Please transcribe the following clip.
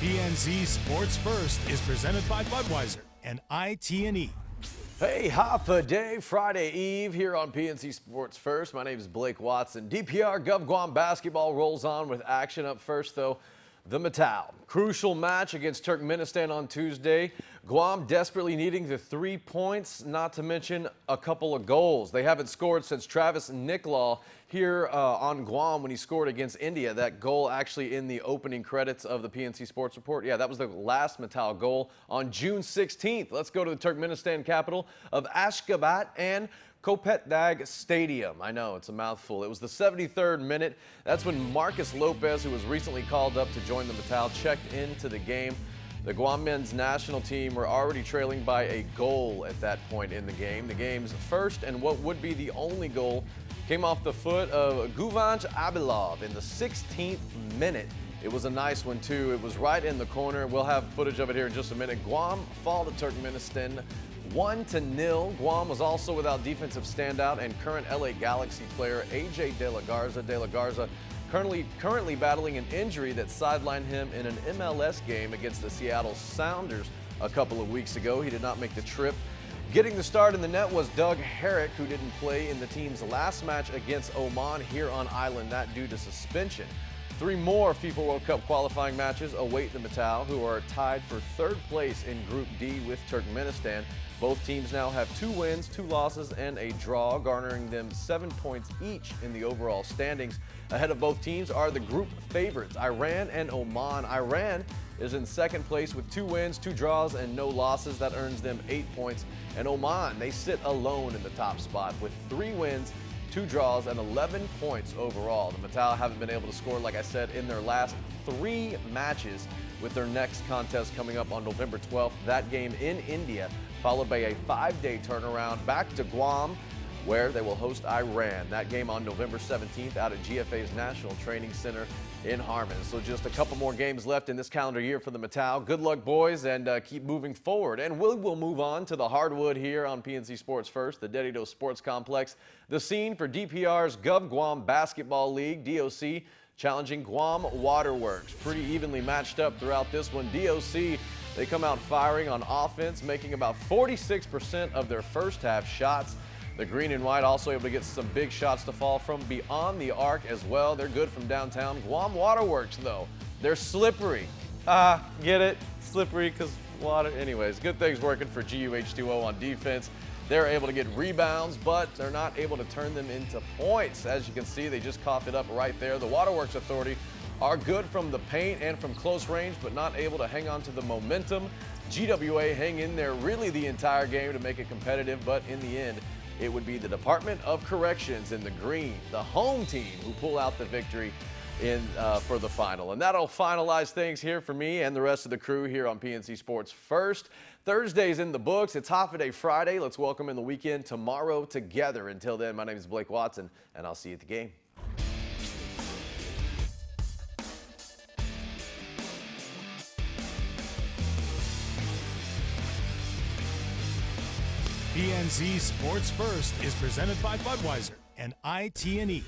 PNC Sports First is presented by Budweiser and IT&E. Hey, half a day, Friday Eve here on PNC Sports First. My name is Blake Watson. DPR Gov Guam basketball rolls on with action. Up first, though, the Metal. Crucial match against Turkmenistan on Tuesday. Guam desperately needing the 3 points, not to mention a couple of goals. They haven't scored since Travis Niklaw here on Guam when he scored against India. That goal actually in the opening credits of the PNC Sports Report. Yeah, that was the last Metal goal on June 16th. Let's go to the Turkmenistan capital of Ashgabat and Kopetdag Stadium. I know, it's a mouthful. It was the 73rd minute. That's when Marcus Lopez, who was recently called up to join the Metal, checked into the game. The Guam men's national team were already trailing by a goal at that point in the game. The game's first and what would be the only goal came off the foot of Guvanch Abilov in the 16th minute. It was a nice one, too. It was right in the corner. We'll have footage of it here in just a minute. Guam fall to Turkmenistan 1-0. Guam was also without defensive standout and current LA Galaxy player AJ De La Garza. De La Garza currently battling an injury that sidelined him in an MLS game against the Seattle Sounders a couple of weeks ago. He did not make the trip. Getting the start in the net was Doug Herrick, who didn't play in the team's last match against Oman here on island, that due to suspension. 3 more FIFA World Cup qualifying matches await the Metal, who are tied for 3rd place in Group D with Turkmenistan. Both teams now have 2 wins, 2 losses, and a draw, garnering them 7 points each in the overall standings. Ahead of both teams are the group favorites, Iran and Oman. Iran is in 2nd place with 2 wins, 2 draws, and no losses. That earns them 8 points. And Oman, they sit alone in the top spot with 3 wins, 2 draws, and 11 points overall. The Metal haven't been able to score, like I said, in their last 3 matches, with their next contest coming up on November 12th. That game in India, followed by a 5-day turnaround back to Guam, where they will host Iran. That game on November 17th out at GFA's National Training Center in Harmon. So just a couple more games left in this calendar year for the Metal. Good luck, boys, and keep moving forward. And we'll move on to the hardwood here on PNC Sports First, the Dedido Sports Complex. The scene for DPR's Gov Guam Basketball League, DOC, challenging Guam Waterworks. Pretty evenly matched up throughout this one. DOC, they come out firing on offense, making about 46% of their first half shots. The green and white also able to get some big shots to fall from beyond the arc as well. They're good from downtown. Guam Waterworks, though, they're slippery. Get it? Slippery because water. Anyways, good things working for GUH2O on defense. They're able to get rebounds, but they're not able to turn them into points. As you can see, they just coughed it up right there. The Waterworks Authority are good from the paint and from close range, but not able to hang on to the momentum. GWA hang in there really the entire game to make it competitive, but in the end, it would be the Department of Corrections in the green, the home team, who pull out the victory for the final. And that'll finalize things here for me and the rest of the crew here on PNC Sports First. Thursday's in the books. It's half a day Friday. Let's welcome in the weekend tomorrow together. Until then, my name is Blake Watson, and I'll see you at the game. PNC Sports First is presented by Budweiser and IT&E.